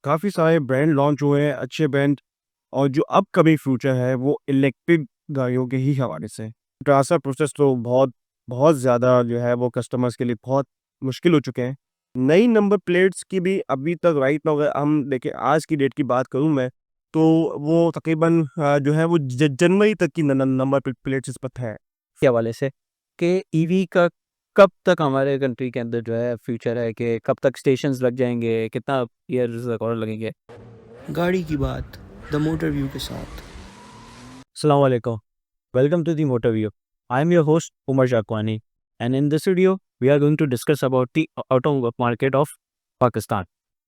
काफ़ी सारे brand launch हुए हैं, अच्छे ब्रांड। और जो अपकमिंग फ्यूचर है वो इलेक्ट्रिक गाड़ियों के ही हवाले से। ट्रांसफ़र प्रोसेस तो बहुत बहुत ज़्यादा जो है वो कस्टमर्स के लिए बहुत मुश्किल हो चुके हैं। नई नंबर प्लेट्स की भी अभी तक राइट नाउ अगर हम देखें, आज की डेट की बात करूँ मैं, तो वो तकरीबन जो है वो ज जनवरी तक की न न नंबर प्लेट्स इस पर है। के हवाले से कि ईवी का कब तक हमारे कंट्री के अंदर जो है फ्यूचर है, कि कब तक स्टेशंस लग जाएंगे, कितना ईयर्स और लगेंगे। गाड़ी की बात द मोटर व्यू के साथ। अस्सलाम वालेकुम, welcome to the motor view. I am your host Umar Jakwani and in this video we are going to discuss about the auto market of Pakistan.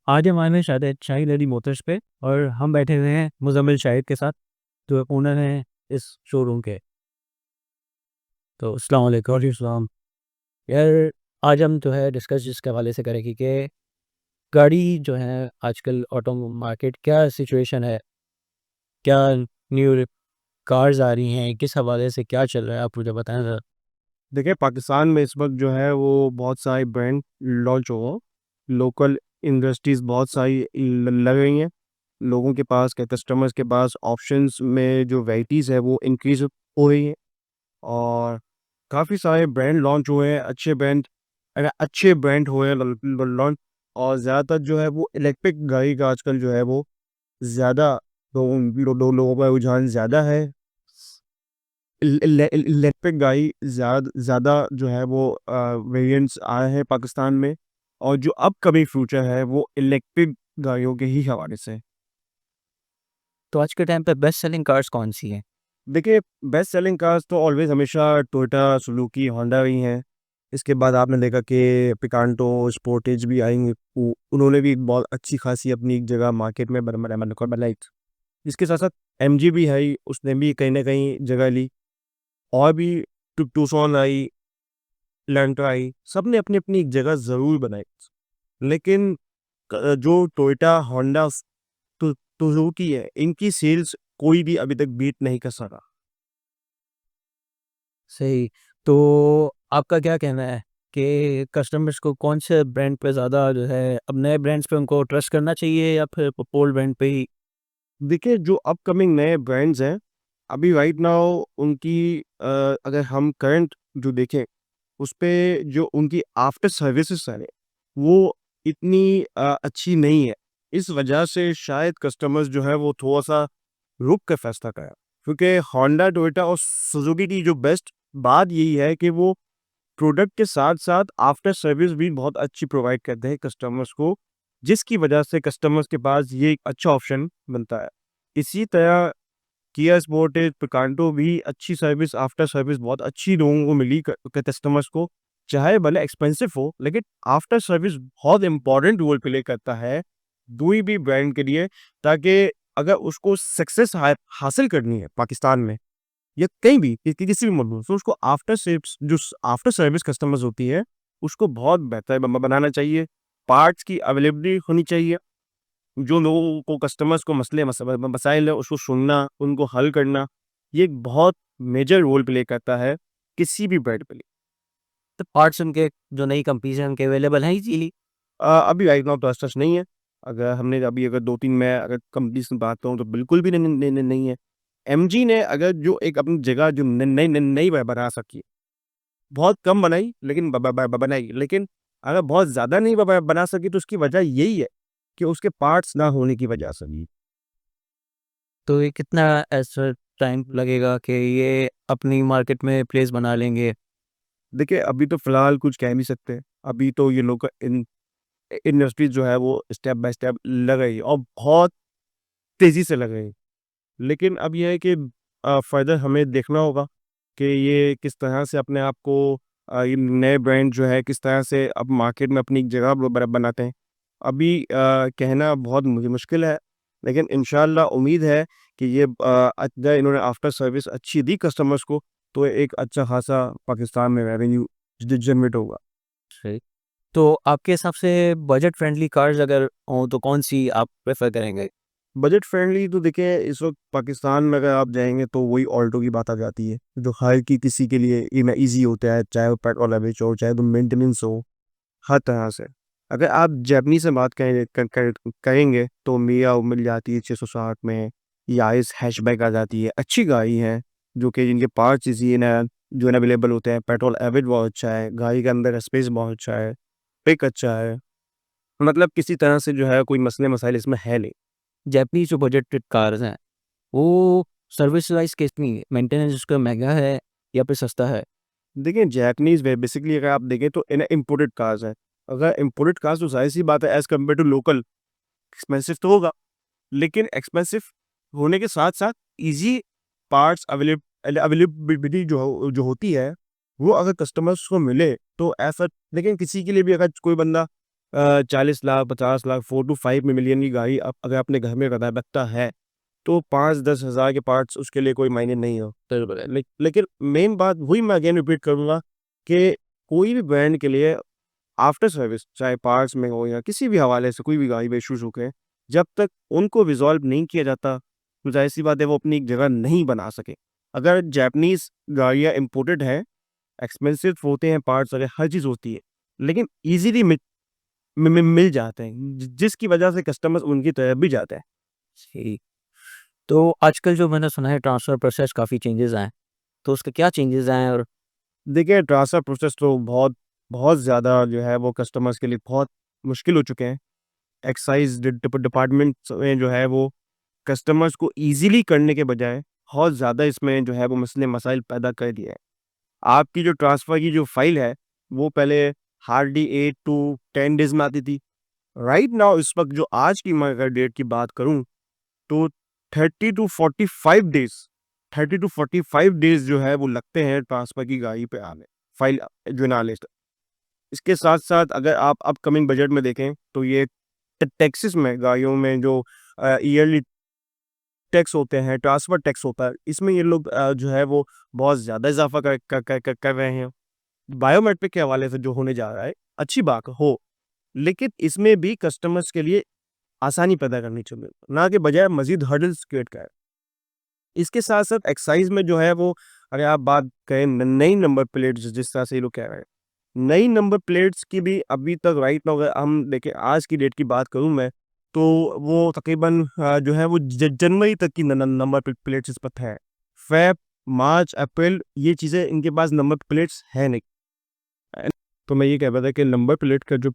आज हमारे में शाहिद अली मोटर्स पे और हम बैठे हुए हैं मुजम्मिल शाहिद के साथ, जो ओनर हैं इस शोरूम के। तो अस्सलाम वालेकुम। इस्लाम। यार, आज हम जो है डिस्कस इसके हवाले से करेंगे कि गाड़ी जो है आजकल ऑटो मार्केट क्या सिचुएशन है, क्या न्यू कार्स आ रही हैं, किस हवाले से क्या चल रहा है, आप मुझे बताएं ज़रा। देखिए, पाकिस्तान में इस वक़्त जो है वो बहुत सारे ब्रांड लॉन्च हो रहे हैं। लोकल इंडस्ट्रीज़ बहुत सारी ल लग रही हैं। लोगों के पास के कस्टमर्स के पास ऑप्शंस में जो वैराइटीज़ है वो इंक्रीज़ हो रही हैं। और काफ़ी सारे ब्रांड लॉन्च हुए हैं, अच्छे ब्रांड। अच्छे ब्रांड हुए हैं ल ल लॉन्च। और ज़्यादातर जो है वो इलेक्ट्रिक गाड़ी का आजकल जो है वो ज़्यादा लोगों का रुझान ज़्यादा है। इलेक्ट्रिक गाड़ी ज़्यादा जो है वो वेरिएंट्स आए हैं पाकिस्तान में। और जो अपकमिंग फ्यूचर है वो इलेक्ट्रिक गाड़ियों के ही हवाले से। तो आज के टाइम पे बेस्ट सेलिंग कार्स कौन सी हैं? देखिए, बेस्ट सेलिंग कार्स तो ऑलवेज़ हमेशा टोयोटा, सुजुकी, होंडा रही हैं। इसके बाद आपने देखा कि पिकांटो, स्पोर्टेज भी आएँगे। उन्होंने भी एक बहुत अच्छी खासी अपनी एक जगह मार्केट में बनाई। इसके साथ-साथ एमजी भी है ही, उसने भी कहीं न कहीं जगह ली। और भी टूसॉन आई, लैंटर आई, सबने अपनी-अपनी एक जगह ज़रूर बनाई। लेकिन जो टोयोटा, होंडा, सुजुकी है, इनकी सेल्स कोई भी अभी तक बीट नहीं कर सका। सही। तो आपका क्या कहना है कि कस्टमर्स को कौन से ब्रांड पे ज़्यादा जो है, अब नए ब्रांड्स पे उनको ट्रस्ट करना चाहिए या फिर ओल्ड ब्रांड पे ही? देखिए, जो अपकमिंग नए ब्रांड्स हैं, अभी राइट नाउ उनकी अगर हम करंट जो देखें, उसपे जो उनकी आफ्टर सर्विसेज़ है, वो इतनी अच्छी नहीं है। इस वजह से शायद कस्टमर्स जो है वो थोड़ा-सा रुक के फैसला करें। क्योंकि होंडा, टोयोटा और सुजुकी की जो बेस्ट बात यही है कि वो प्रोडक्ट के साथ-साथ आफ्टर सर्विस भी बहुत अच्छी प्रोवाइड करते हैं कस्टमर्स को, जिसकी वजह से कस्टमर्स के पास ये एक अच्छा ऑप्शन बनता है। इसी तरह किया स्पोर्टेज, पिकांटो भी अच्छी सर्विस, आफ्टर सर्विस बहुत अच्छी लोगों को मिली कस्टमर्स को। चाहे भले एक्सपेंसिव हो, लेकिन आफ्टर सर्विस बहुत इम्पोर्टेंट रोल प्ले करता है, कोई भी ब्रांड के लिए। ताकि अगर उसको सक्सेस हासिल करनी है पाकिस्तान में या कहीं भी किसी भी मुल्क में, तो उसको आफ्टर सर्विस कस्टमर्स होती है, उसको बहुत बेहतर बनाना चाहिए। पार्ट्स की अवेलेबिलिटी होनी चाहिए। जो लोगों को कस्टमर्स को मसाइल है उसको सुनना, उनको हल करना, ये एक बहुत मेजर रोल प्ले करता है किसी भी ब्रांड के लिए। तो पार्ट्स उनके जो नई कंपनीज़ हैं उनके अवेलेबल हैं इज़ीली? अभी राइट नाउ तो as सच नहीं है। अगर 2-3 मैं अगर कंपनीज़ की बात करूँ तो बिल्कुल भी नहीं है। एमजी ने अगर जो एक अपनी जगह जो न नई न नई बना सकी, बहुत कम बनाई लेकिन ब ब ब बनाई। लेकिन अगर बहुत ज़्यादा नहीं बना सकी तो उसकी वजह यही है कि उसके पार्ट्स ना होने की वजह से। तो ये कितना ऐसा टाइम लगेगा कि ये अपनी मार्केट में प्लेस बना लेंगे? देखिए, अभी तो फ़िलहाल कुछ कह नहीं सकते। अभी तो ये लोग इंडस्ट्री जो है वो स्टेप बाय स्टेप लग रही है और बहुत तेज़ी से लग रही है। लेकिन अब ये है कि फ़र्दर हमें देखना होगा कि ये किस तरह से अपने आप को ये नए ब्रांड जो है किस तरह से अब मार्केट में अपनी एक जगह बनाते हैं। अभी कहना बहुत मुझे मुश्किल है, लेकिन इंशाअल्लाह उम्मीद है कि ये अगर इन्होंने आफ्टर सर्विस अच्छी दी कस्टमर्स को, तो एक अच्छा खासा पाकिस्तान में रेवेन्यू जनरेट होगा। सही। तो आपके हिसाब से बजट फ्रेंडली कार्स अगर हों तो कौन-सी आप प्रेफ़र करेंगे? बजट फ्रेंडली तो देखिए, इस वक़्त पाकिस्तान में अगर आप जाएँगे तो वही ऑल्टो की बात आ जाती है, जो हर किसी के लिए ईज़ी होता है, चाहे वो पेट्रोल एवरेज हो, चाहे तो मेंटेनेंस हो, हर तरह से। अगर आप जैपनीज़ से बात करेंगे तो मिया मिल जाती है 660 में, यारिस हैचबैक आ जाती है। अच्छी गाड़ी है, जो कि जिनके पार्ट्स इज़ी ना जो है ना अवेलेबल होते हैं। पेट्रोल एवरेज बहुत अच्छा है, गाड़ी के अंदर स्पेस बहुत अच्छा है, पिक अच्छा है। मतलब किसी तरह से जो है कोई मसले मसाइल इसमें है नहीं। जैपनीज़ जो बजट कार्स हैं, वो सर्विस वाइज़ कितनी मेंटेनेंस उसका महँगा है या फिर सस्ता है? देखिए जैपनीज़ वे बेसिकली अगर आप देखें तो इन्हें इम्पोर्टेड कार्स हैं। अगर इम्पोर्टेड कार्स तो ज़ाहिर-सी बात है as compare to local expensive तो होगा। लेकिन एक्सपेंसिव होने के साथ-साथ ईज़ी पार्ट्स अवेलेबिलिटी जो होती है, वो अगर कस्टमर्स को मिले तो ऐसा लेकिन किसी के लिए भी अगर कोई बंदा 40 लाख, 50 लाख, 4 टू 5 मिलियन की गाड़ी अगर अपने घर में रखता है, तो 5-10 हज़ार के पार्ट्स उसके लिए कोई मायने नहीं हो। तो लेकिन मेन बात वही मैं अगेन रिपीट करूँगा कि कोई भी ब्रांड के लिए आफ्टर सर्विस चाहे पार्ट्स में हो या किसी भी हवाले से कोई भी गाड़ी में इश्यूज़ हो गए, जब तक उनको रिज़ॉल्व नहीं किया जाता, तो ज़ाहिर-सी बात है वो अपनी एक जगह नहीं बना सके। अगर जापानीज़ गाड़ियाँ इम्पोर्टेड हैं, एक्सपेंसिव होते हैं पार्ट्स वगैरह हर चीज़ होती है, लेकिन ईज़िली मिल जाते हैं, जिसकी वजह से कस्टमर्स उनकी तरफ भी जाते हैं। जी। तो आजकल जो मैंने सुना है ट्रांसफ़र प्रोसेस काफ़ी चेंजेज़ आए हैं, तो उसके क्या चेंजेज़ आए हैं और देखिए ट्रांसफ़र प्रोसेस तो बहुत बहुत ज़्यादा जो है वो कस्टमर्स के लिए बहुत मुश्किल हो चुके हैं। एक्साइज़ डिपार्टमेंट्स में जो है वो कस्टमर्स को ईज़िली करने के बजाय बहुत ज़्यादा इसमें जो है वो मसले मसाइल पैदा कर दिए हैं। आपकी जो ट्रांसफ़र की जो फ़ाइल है, वो पहले हार्डली 8 टू 10 डेज़ में आती थी। राइट नाउ इस वक़्त जो आज की मैं अगर डेट की बात करूँ, तो 30 टू 45 डेज़ 30 टू 45 डेज़ जो है वो लगते हैं ट्रांसफ़र की गाड़ी पे आने, फ़ाइल जो है ना आने। इसके साथ-साथ अगर आप अपकमिंग बजट में देखें, तो ये टैक्सेस में गाड़ियों में जो ईयरली टैक्स होते हैं, ट्रांसफर टैक्स होता है, इसमें ये लोग जो है वो बहुत ज़्यादा इज़ाफ़ा कर रहे हैं। बायोमेट्रिक के हवाले से जो होने जा रहा है, अच्छी बात हो, लेकिन इसमें भी कस्टमर्स के लिए आसानी पैदा करनी चाहिए, ना कि बजाय मज़ीद हर्डल्स क्रिएट करें। इसके साथ-साथ एक्साइज़ में जो है वो अगर आप बात करें नई नंबर प्लेट्स जिस तरह से ये लोग कह रहे हैं, नई नंबर प्लेट्स की भी अभी तक राइट नाउ अगर हम देखें आज की डेट की बात करूँ मैं, तो वो तकरीबन जो है वो ज जनवरी तक की न न नंबर प्लेट्स इस पर है। फ़ेब, मार्च, अप्रैल ये चीज़ें इनके पास नंबर प्लेट्स है नहीं। तो मैं ये कह रहा था कि नंबर प्लेट का जो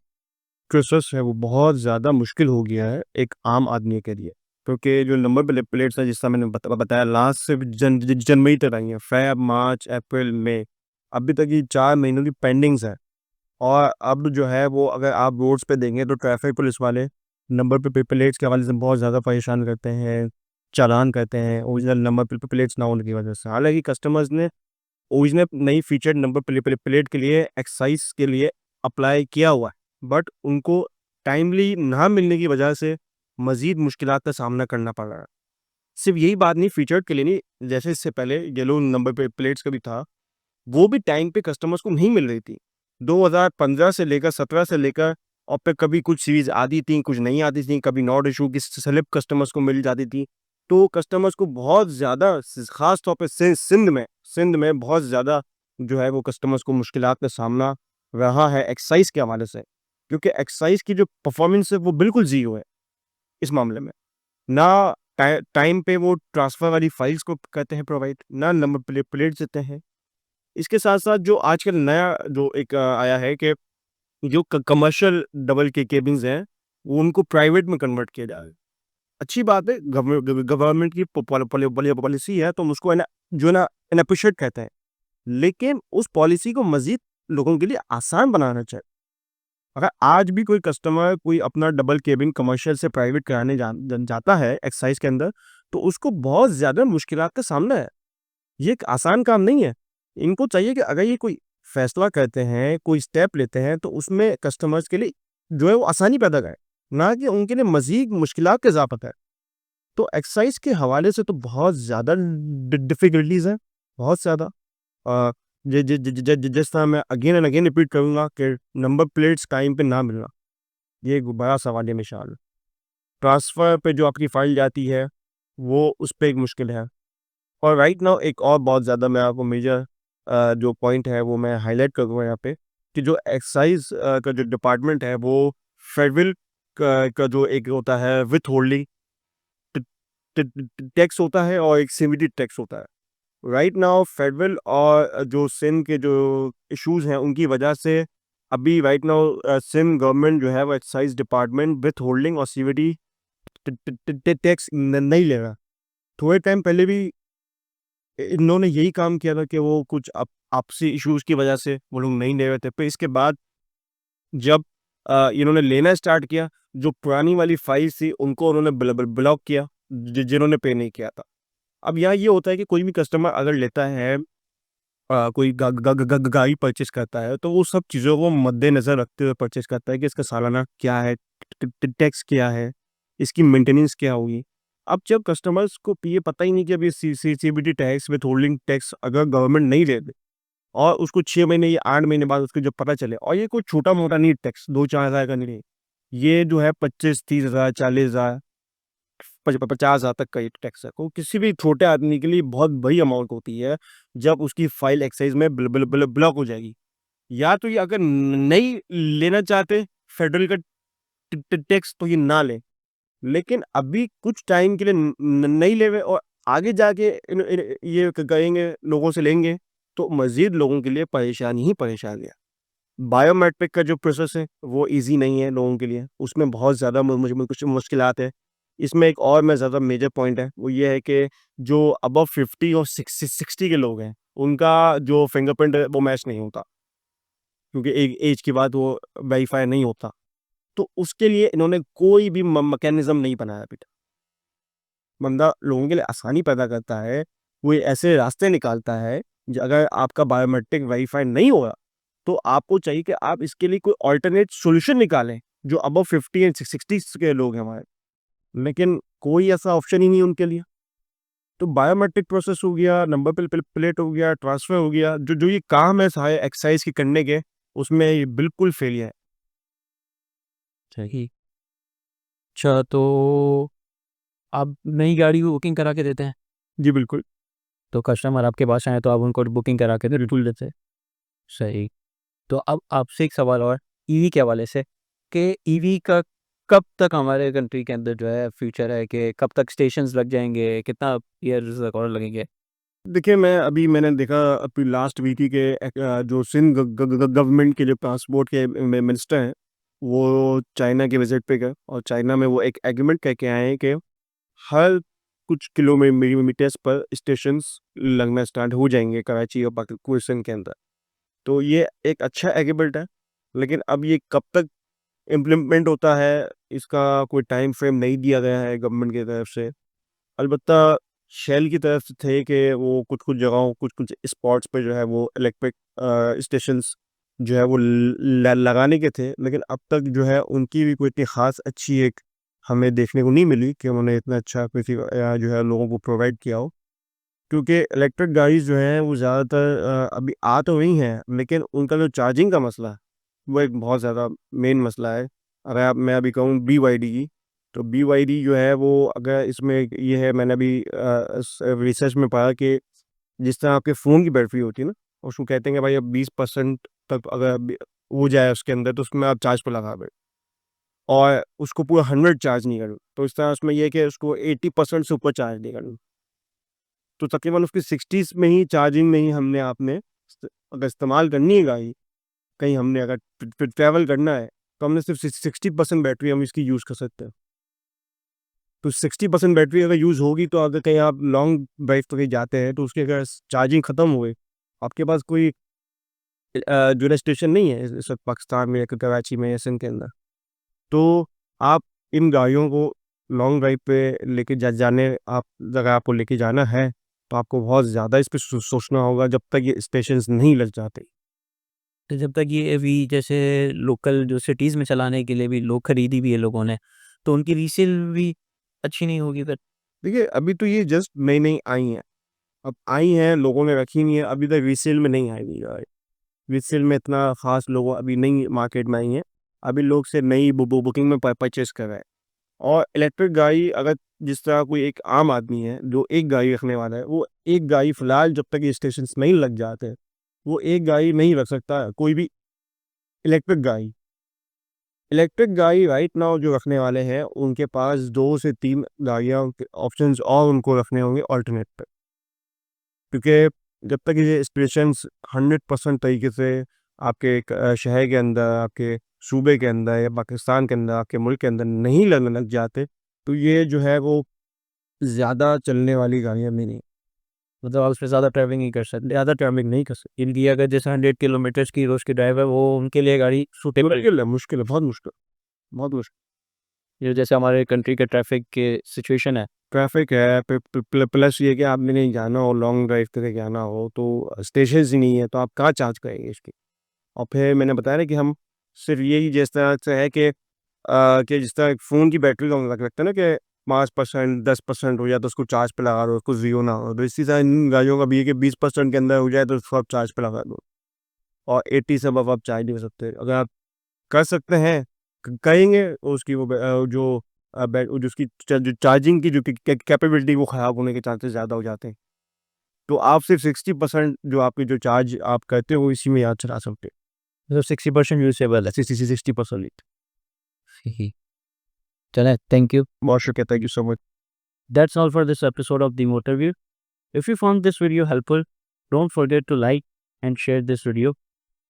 प्रोसेस है वो बहुत ज़्यादा मुश्किल हो गया है एक आम आदमी के लिए। क्योंकि जो नंबर प्लेट्स हैं जिस तरह मैंने बताया लास्ट से जनवरी तक आई हैं, फ़ेब, मार्च, अप्रैल, मई, अभी तक ये 4 महीनों की पेंडिंग्स है। और अब जो है वो अगर आप रोड्स पे देखेंगे तो ट्रैफिक पुलिस वाले नंबर प्लेट्स के हवाले से बहुत ज़्यादा परेशान करते हैं, चालान करते हैं ओरिजिनल नंबर प्लेट्स ना होने की वजह से। हालाँकि कस्टमर्स ने ओरिजिनल नई फीचर्ड नंबर प्लेट के लिए एक्साइज़ के लिए अप्लाई किया हुआ है, बट उनको टाइमली ना मिलने की वजह से मज़ीद मुश्किलात का सामना करना पड़ रहा है। सिर्फ़ यही बात नहीं फीचर्ड के लिए नहीं, जैसे इससे पहले येलो नंबर प्लेट्स का भी था, वो भी टाइम पे कस्टमर्स को नहीं मिल रही थी। 2015 से लेकर 17 से लेकर और फिर कभी कुछ सीरीज़ आती थी, कुछ नहीं आती थी, कभी नॉट इश्यू की स्लिप कस्टमर्स को मिल जाती थी। तो कस्टमर्स को बहुत ज़्यादा ख़ास तौर पे सिंध में बहुत ज़्यादा जो है वो कस्टमर्स को मुश्किलात का सामना रहा है एक्साइज़ के हवाले से। क्योंकि एक्साइज़ की जो परफ़ॉर्मेंस है वो बिल्कुल ज़ीरो है इस मामले में। ना टाइम पे वो ट्रांसफ़र वाली फ़ाइल्स को करते हैं प्रोवाइड, ना नंबर प्लेट्स देते हैं। इसके साथ-साथ जो आजकल नया जो एक आया है कि जो कमर्शियल डबल के केबिन्स हैं, वो उनको प्राइवेट में कन्वर्ट किया जा रहा है। अच्छी बात है, गवर्नमेंट की पॉलिसी है तो हम उसको है ना जो है ना एप्रिशिएट कहते हैं। लेकिन उस पॉलिसी को मज़ीद लोगों के लिए आसान बनाना चाहिए। अगर आज भी कोई कस्टमर कोई अपना डबल केबिन कमर्शियल से प्राइवेट कराने जाता है एक्साइज़ के अंदर, तो उसको बहुत ज़्यादा मुश्किलात का सामना है। ये एक आसान काम नहीं है। इनको चाहिए कि अगर ये कोई फैसला करते हैं, कोई स्टेप लेते हैं, तो उसमें कस्टमर्स के लिए जो है वो आसानी पैदा करें, ना कि उनके लिए मज़ीद मुश्किलात का इज़ाफ़ा करें। तो एक्साइज़ के हवाले से तो बहुत ज़्यादा डिफ़िकल्टीज़ हैं, बहुत ज़्यादा। अ, ज ज ज ज ज जिस तरह मैं अगेन एंड अगेन रिपीट करूँगा कि नंबर प्लेट्स टाइम पे ना मिलना, ये एक बड़ा सवालिया निशान है। ट्रांसफ़र पे जो आपकी फ़ाइल जाती है, वो उस पे एक मुश्किल है। और राइट नाउ एक और बहुत ज़्यादा मैं आपको मेजर जो पॉइंट है वो मैं हाइलाइट करूँगा यहाँ पे कि जो एक्साइज़ का जो डिपार्टमेंट है वो फेडरल का जो एक होता है विथ होल्डिंग टैक्स होता है और एक सीवीडी टैक्स होता है। राइट नाउ फेडरल और जो सिंध के जो इश्यूज हैं उनकी वजह से अभी राइट नाउ सिंध गवर्नमेंट जो है वो एक्साइज डिपार्टमेंट विथ होल्डिंग और सीवीडी टैक्स नहीं ले रहा। थोड़े टाइम पहले भी इन्होंने यही काम किया था कि वो कुछ आपसी इश्यूज की वजह से वो लोग नहीं ले रहे थे। फिर इसके बाद जब इन्होंने लेना स्टार्ट किया, जो पुरानी वाली फाइल्स थी उनको उन्होंने ब्लॉक किया जिन्होंने पे नहीं किया था। अब यहाँ ये होता है कि कोई भी कस्टमर अगर लेता है कोई गाड़ी परचेस करता है तो वो सब चीज़ों को मद्देनज़र रखते हुए परचेस करता है कि इसका सालाना क्या है, टैक्स क्या है, इसकी मेंटेनेंस क्या होगी। अब जब कस्टमर्स को ये पता ही नहीं कि अभी CBD tax with holding tax अगर गवर्नमेंट नहीं ले दे और उसको 6 महीने या 8 महीने बाद उसको जब पता चले, और ये कोई छोटा-मोटा नहीं टैक्स 2-4 हज़ार का नहीं है। ये जो है 25-30 हज़ार, 40 हज़ार, 50 हज़ार तक का ये टैक्स है। तो किसी भी छोटे आदमी के लिए बहुत बड़ी अमाउंट होती है जब उसकी फाइल एक्साइज में ब्लॉक हो जाएगी। या तो ये अगर नहीं लेना चाहते फेडरल का टैक्स तो ये ना लें। लेकिन अभी कुछ टाइम के लिए नहीं ले रहे और आगे जाके ये करेंगे, लोगों से लेंगे तो मज़ीद लोगों के लिए परेशानी ही परेशानी है। बायोमेट्रिक का जो प्रोसेस है वो ईज़ी नहीं है लोगों के लिए, उसमें बहुत ज़्यादा मुझे कुछ मुश्किलात है। इसमें एक और मैं ज़्यादा मेजर पॉइंट है वो ये है कि जो अबव 50 और 60 के लोग हैं उनका जो फिंगरप्रिंट है वो मैच नहीं होता, क्योंकि एक एज के बाद वो वेरीफाई नहीं होता। तो उसके लिए इन्होंने कोई भी मैकेनिज्म नहीं बनाया अभी तक। बंदा लोगों के लिए आसानी पैदा करता है, वो ऐसे रास्ते निकालता है अगर आपका बायोमेट्रिक वेरीफाई नहीं होगा तो आपको चाहिए कि आप इसके लिए कोई अल्टरनेट सॉल्यूशन निकालें जो अबव 50 एंड 60 के लोग हैं हमारे, लेकिन कोई ऐसा ऑप्शन ही नहीं उनके लिए। तो बायोमेट्रिक प्रोसेस हो गया, नंबर प्लेट हो गया, ट्रांसफर हो गया, जो जो ये काम है सारे एक्साइज के करने के, उसमें ये बिल्कुल फेलियर है। सही। अच्छा, तो आप नई गाड़ी की बुकिंग करा के देते हैं? जी बिल्कुल। तो कस्टमर आपके पास आए तो आप उनको बुकिंग करा के बिल्कुल देते हैं? सही। तो अब आपसे एक सवाल और ईवी के हवाले से कि ईवी का कब तक हमारे कंट्री के अंदर जो है फ्यूचर है, कि कब तक स्टेशंस लग जाएंगे, कितना ईयर्स तक और लगेंगे? देखिए, मैंने देखा अभी लास्ट वीक ही के जो सिंध गवर्नमेंट के जो ट्रांसपोर्ट के मिनिस्टर हैं, वो चाइना के विजिट पे गए और चाइना में वो एक एग्रीमेंट करके आए हैं कि हर कुछ किलोमीटर्स पर स्टेशंस लगना स्टार्ट हो जाएंगे कराची और पाकिस्तान के अंदर। तो ये एक अच्छा एग्रीमेंट है, लेकिन अब ये कब तक इम्प्लीमेंट होता है, इसका कोई टाइम फ्रेम नहीं दिया गया है गवर्नमेंट की तरफ से। अलबत्ता शेल की तरफ से थे कि वो कुछ-कुछ जगहों, कुछ-कुछ स्पॉट्स पे जो है वो इलेक्ट्रिक स्टेशंस जो है वो ल लगाने के थे, लेकिन अब तक जो है उनकी भी कोई इतनी ख़ास अच्छी एक हमें देखने को नहीं मिली कि उन्होंने इतना अच्छा किसी जो है लोगों को प्रोवाइड किया हो। क्योंकि इलेक्ट्रिक गाड़ी जो हैं वो ज़्यादातर अभी आ तो रही हैं, लेकिन उनका जो चार्जिंग का मसला है, वो एक बहुत ज़्यादा मेन मसला है। अगर मैं अभी कहूँ बीवाईडी की, तो बीवाईडी जो है वो अगर इसमें ये है, मैंने अभी रिसर्च में पढ़ा कि जिस तरह आपके फ़ोन की बैटरी होती है ना, उसको कहते हैं कि भाई अब 20% तक अगर हो जाए उसके अंदर तो उसमें आप चार्ज पे लगा दें और उसको पूरा 100 चार्ज नहीं करूँ, तो इस तरह उसमें ये है कि उसको 80% से ऊपर चार्ज नहीं करूँ। तो तकरीबन उसकी 60s में ही चार्जिंग में ही हमने आपने अगर इस्तेमाल करनी है गाड़ी, कहीं हमने अगर ट्रैवल करना है, तो हमने सिर्फ 60% बैटरी हम इसकी यूज़ कर सकते हैं। तो 60% बैटरी अगर यूज़ होगी तो अगर कहीं आप लॉन्ग ड्राइव पे कहीं जाते हैं तो उसकी अगर चार्जिंग ख़त्म हो गई, आपके पास कोई जो है स्टेशन नहीं है इस वक़्त पाकिस्तान में या कराची में या सिंध के अंदर, तो आप इन गाड़ियों को लॉन्ग ड्राइव पे लेके जाने आप अगर आपको लेके जाना है, तो आपको बहुत ज़्यादा इस पे सोचना होगा जब तक ये स्टेशंस नहीं लग जाते। तो जब तक ये अभी जैसे लोकल जो सिटीज़ में चलाने के लिए भी लोग खरीदी भी है लोगों ने, तो उनकी रीसेल भी अच्छी नहीं होगी फिर? देखिए, अभी तो ये जस्ट नई-नई आई हैं। अब आई हैं, लोगों ने रखी नहीं है, अभी तक रीसेल में नहीं आएगी गाड़ी। रीसेल में इतना ख़ास लोग अभी नहीं मार्केट में आई हैं। अभी लोग सिर्फ़ नई बुकिंग में परचेज़ कर रहे हैं। और इलेक्ट्रिक गाड़ी अगर जिस तरह कोई एक आम आदमी है, जो एक गाड़ी रखने वाला है, वो एक गाड़ी फ़िलहाल जब तक ये स्टेशंस नहीं लग जाते, वो एक गाड़ी नहीं रख सकता, कोई भी इलेक्ट्रिक गाड़ी। इलेक्ट्रिक गाड़ी राइट नाउ जो रखने वाले हैं, उनके पास 2 से 3 गाड़ियाँ के ऑप्शंस और उनको रखने होंगे अल्टरनेट पे। क्योंकि जब तक ये स्टेशंस 100% तरीके से आपके एक शहर के अंदर, आपके सूबे के अंदर या पाकिस्तान के अंदर, आपके मुल्क के अंदर नहीं लगने लग जाते, तो ये जो है वो ज़्यादा चलने वाली गाड़ियाँ भी नहीं। मतलब आप उसमें ज़्यादा ट्रैवलिंग नहीं कर सकते, ज़्यादा ट्रैवलिंग नहीं कर सकते। इनकी अगर जैसे 100 किलोमीटर्स की रोज़ की ड्राइव है, वो उनके लिए गाड़ी सूटेबल है। मुश्किल है, बहुत मुश्किल, बहुत मुश्किल। ये जैसे हमारे कंट्री के ट्रैफिक के सिचुएशन है, ट्रैफ़िक है, प्लस ये कि आपने कहीं जाना हो, लॉन्ग ड्राइव करके जाना हो, तो स्टेशंस ही नहीं है, तो आप कहाँ चार्ज करेंगे इसकी? और फिर मैंने बताया ना कि हम सिर्फ़ यही जिस तरह से है कि जिस तरह फ़ोन की बैटरी का हम रख रखते हैं ना कि 5% 10% हो जाए तो उसको चार्ज पे लगा दो, उसको ज़ीरो ना हो। तो इसी तरह इन गाड़ियों का भी है कि 20% के अंदर हो जाए तो उसको आप चार्ज पे लगा दो और 80 से अबव आप चार्ज नहीं कर सकते। अगर आप कर सकते हैं, करेंगे तो उसकी जो जो उसकी जो चार्जिंग की जो कैपेबिलिटी वो ख़राब होने के चांसेस ज़्यादा हो जाते हैं। तो आप सिर्फ़ 60% जो आपकी जो चार्ज आप करते हो, वो इसी में याद चला सकते हो। मतलब 60% यूज़ेबल है। 60% चलें, थैंक यू। बहुत शुक्रिया, thank you so much. That's all for this episode of the Motor View. If you found this video helpful, don't forget to like and share this video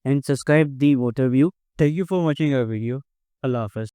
and subscribe the Motor View. Thank you for watching our video. Allah Hafiz.